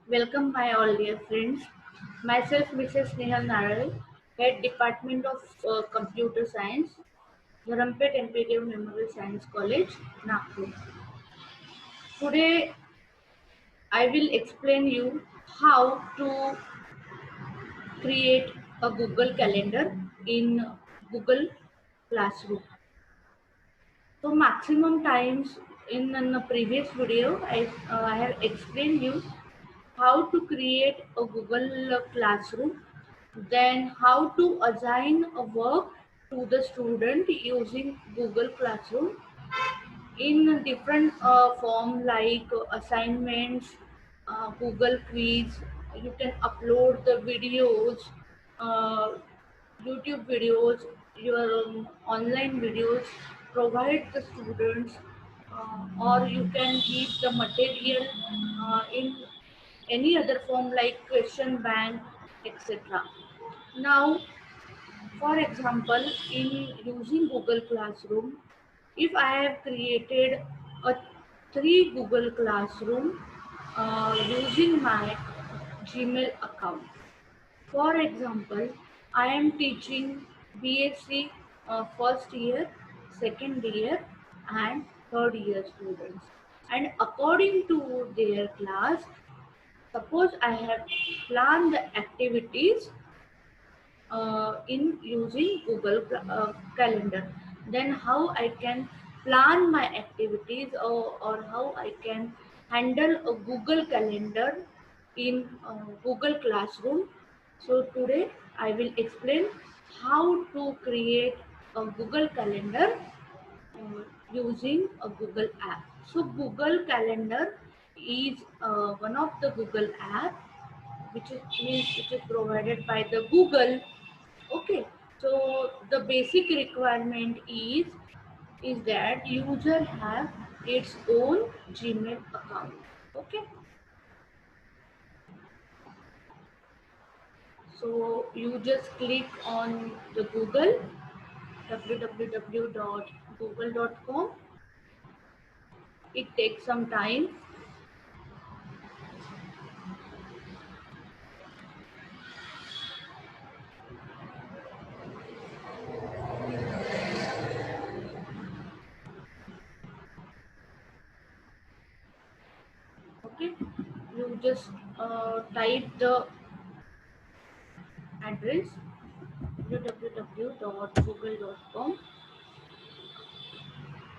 Welcome my all dear friends. Myself Mrs. Nehal Naral, Head Department of Computer Science, Dharampet Imperial Memorial Science College, Nagpur. Today I will explain you how to create a Google Calendar in Google Classroom. So maximum times in the previous video I have explained you how to create a Google Classroom, then how to assign a work to the student using Google Classroom in different form like assignments, Google Quiz. You can upload the videos, uh, YouTube videos, your online videos, provide the students, or you can give the material in any other form like question bank, etc. Now, for example, in using Google Classroom, if I have created a three Google Classroom using my Gmail account. For example, I am teaching BSc first year, second year, and third year students. And according to their class, suppose I have planned the activities in using Google Calendar, then how I can plan my activities, or how I can handle a Google Calendar in Google Classroom. So today I will explain how to create a Google Calendar using a Google app. So Google Calendar is one of the Google app which is provided by the Google. Okay, so the basic requirement is that user have its own Gmail account. Okay, so you just click on the Google www.google.com. It takes some time. Okay, you just type the address www.google.com.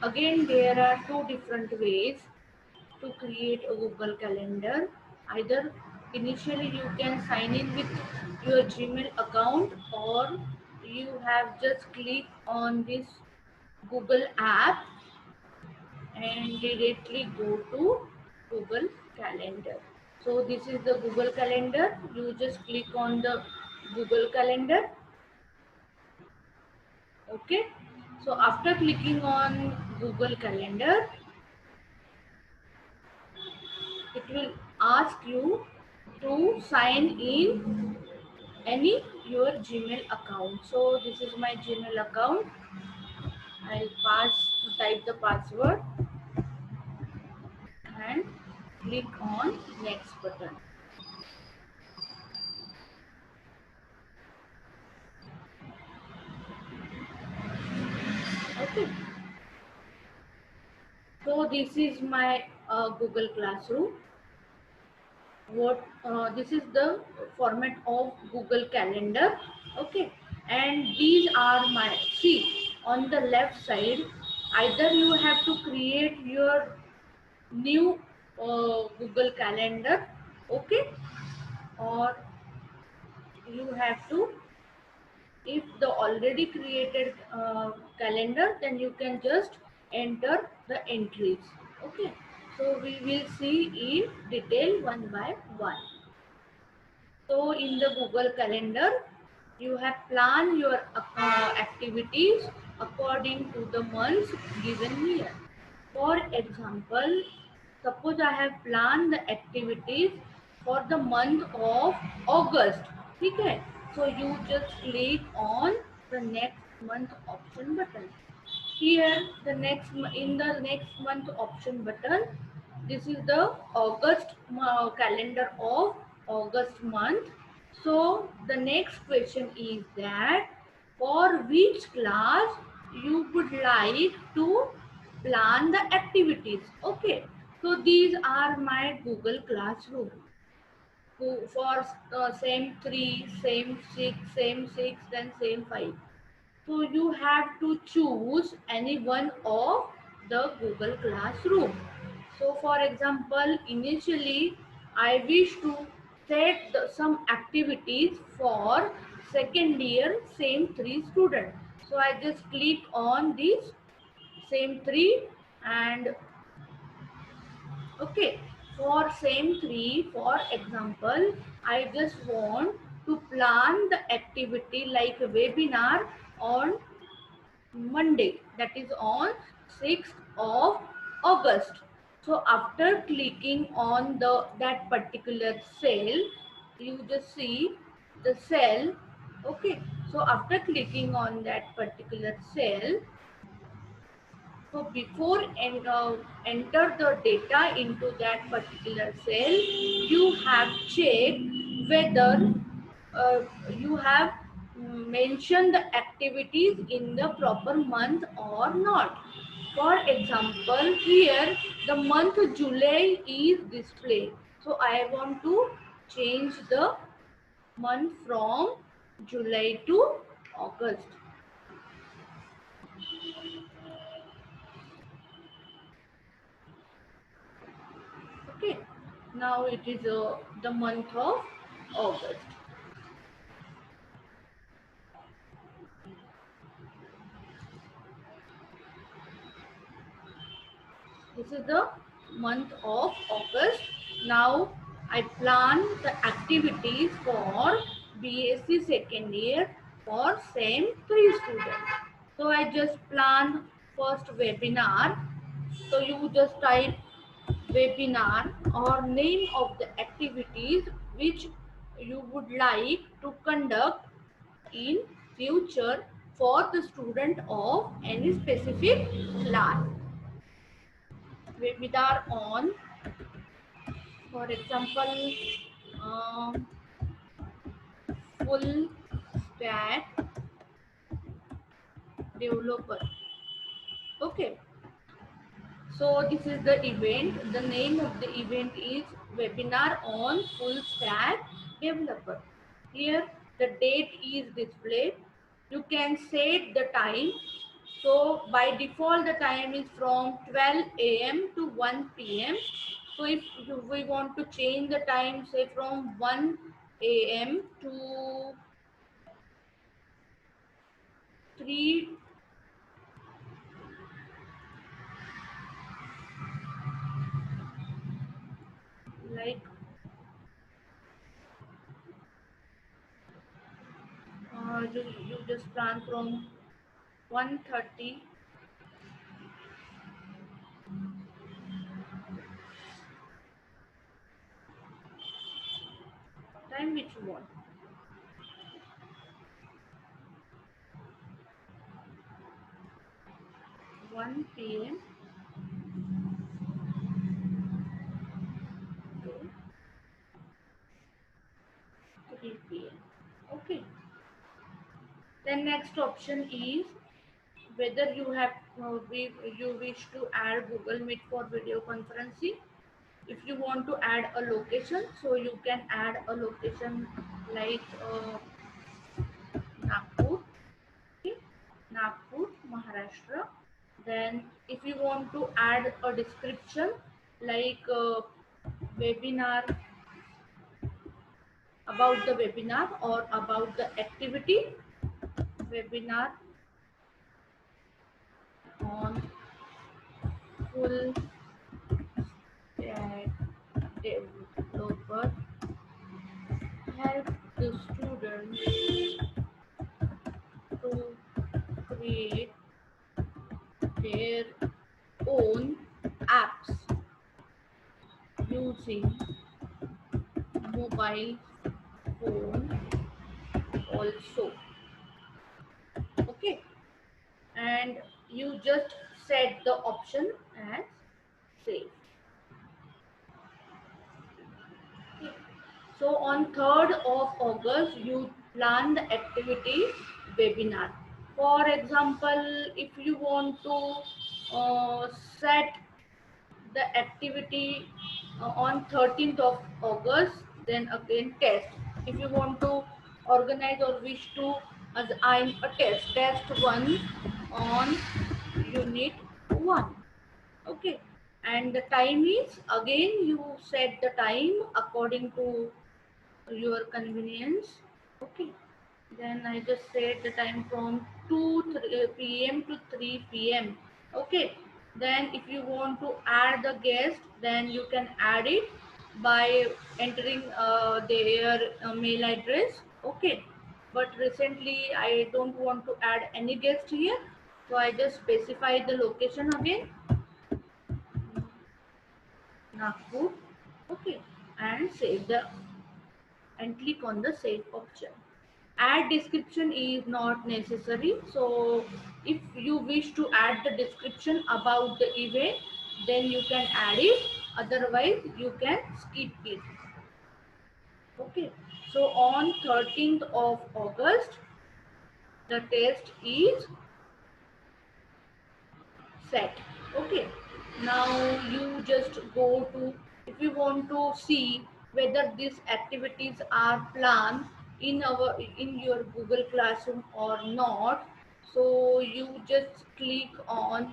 Again, there are two different ways to create a Google Calendar. Either initially you can sign in with your Gmail account, or you have just click on this Google app and directly go to Google Calendar. So this is the Google Calendar. You just click on the Google Calendar. Okay. So after clicking on Google Calendar, it will ask you to sign in any your Gmail account. So this is my Gmail account. I'll type the password and click on next button. Okay, so this is my Google Classroom. This is the format of Google Calendar. Okay, and these are my, see, on the left side, either you have to create your new Google Calendar, okay, or you have to, if the already created calendar, then you can just enter the entries. Okay, so we will see in detail one by one. So in the Google Calendar, you have planned your activities according to the months given here. For example, suppose I have planned the activities for the month of August. Okay, so you just click on the next month option button. Here, in the next month option button, This is the August calendar of August month. So the next question is that for which class you would like to plan the activities. Okay, so these are my Google Classroom. For same 3, same 6, same 6, then same 5. So you have to choose any one of the Google Classroom. So for example, initially I wish to set some activities for second year same 3 students. So I just click on this same 3 and okay, for same 3, for example, I just want to plan the activity like a webinar on Monday, that is on 6th of August. So after clicking on the that particular cell, you just see the cell. Okay, so after clicking on that particular cell, so before enter the data into that particular cell, you have checked whether you have mentioned the activities in the proper month or not. For example, here the month July is displayed. So I want to change the month from July to August. Okay, now it is the month of August. This is the month of August. Now I plan the activities for BSc second year for same 3 students. So I just plan first webinar. So you just type webinar or name of the activities which you would like to conduct in future for the student of any specific class. Webinar on, for example, um, full stack developer. Okay, so this is the event. The name of the event is webinar on full stack developer. Here the date is displayed. You can set the time. So by default the time is from 12 a.m. to 1 p.m. So if we want to change the time, say from 1 a.m. to 3, like you just plan from 1:30, time which you want, 1 p.m. to 3 p.m. Okay. Then next option is whether you have you wish to add Google Meet for video conferencing. If you want to add a location, so you can add a location like Nagpur, okay? Nagpur, Maharashtra. Then if you want to add a description like webinar, about the webinar or about the activity, webinar on full stack developer, help the students to create their own apps using mobile phone also. Okay, and you just set the option as save. So on 3rd of August, you plan the activity webinar. For example, if you want to set the activity on 13th of August, then again test. If you want to organize or wish to assign a test 1 on unit 1. Okay, and the time is again you set the time according to your convenience. Okay, then I just set the time from 2 p.m. to 3 p.m. Okay, then if you want to add the guest, then you can add it by entering their mail address. Okay, but recently I don't want to add any guest here, so I just specify the location again, Nagpur. Okay, and save the and click on the save option. Add description is not necessary, so if you wish to add the description about the event, then you can add it, otherwise you can skip it. Okay, so on 13th of August the test is set. Okay, now you just go to, if you want to see whether these activities are planned in your Google Classroom or not, so you just click on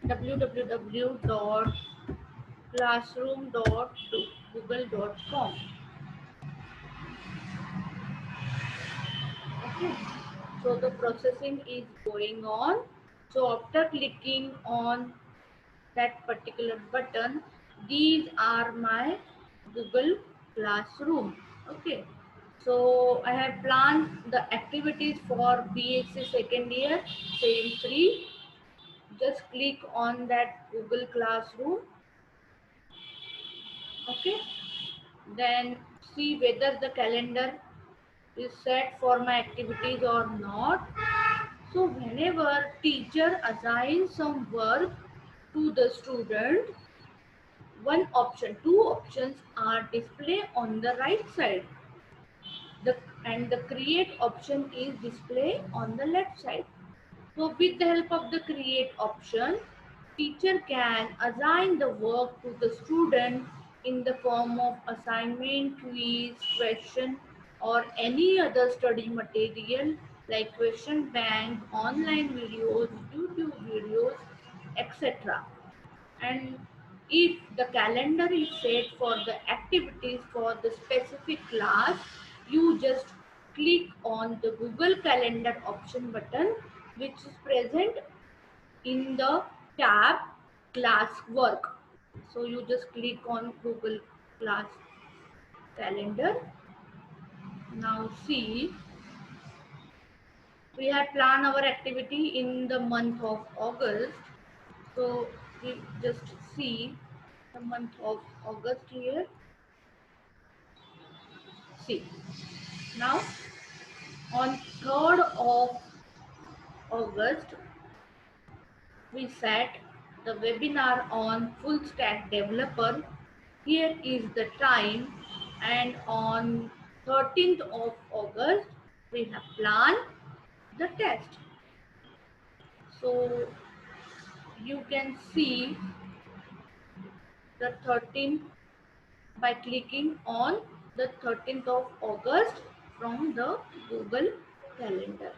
www.classroom.google.com. Okay, so the processing is going on. So after clicking on that particular button, these are my Google Classroom. Okay, so I have planned the activities for BSc second year, same 3. Just click on that Google Classroom. Okay, then see whether the calendar is set for my activities or not. So whenever teacher assigns some work to the student, two options are displayed on the right side. And the create option is displayed on the left side. So with the help of the create option, teacher can assign the work to the student in the form of assignment, quiz, question, or any other study material like question bank, online videos, YouTube videos, etc. And if the calendar is set for the activities for the specific class, you just click on the Google Calendar option button, which is present in the tab class work. So you just click on Google Class Calendar. Now see, we have planned our activity in the month of August. So we just see the month of August here. See, now on 3rd of August, we set the webinar on full stack developer. Here is the time, and on 13th of August, we have planned the test. So you can see the 13th by clicking on the 13th of August from the Google Calendar.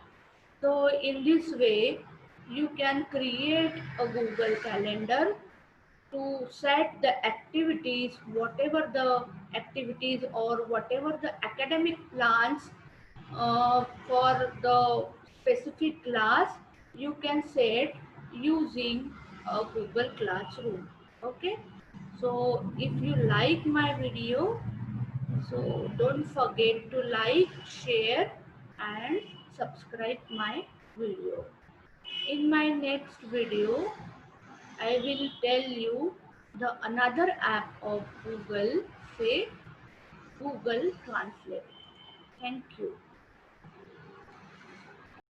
So in this way, you can create a Google Calendar to set the activities, whatever the activities or whatever the academic plans for the specific class, you can set using a Google Classroom. Okay, so if you like my video, so don't forget to like, share and subscribe my video. In my next video, I will tell you the another app of Google, say Google Translate. Thank you.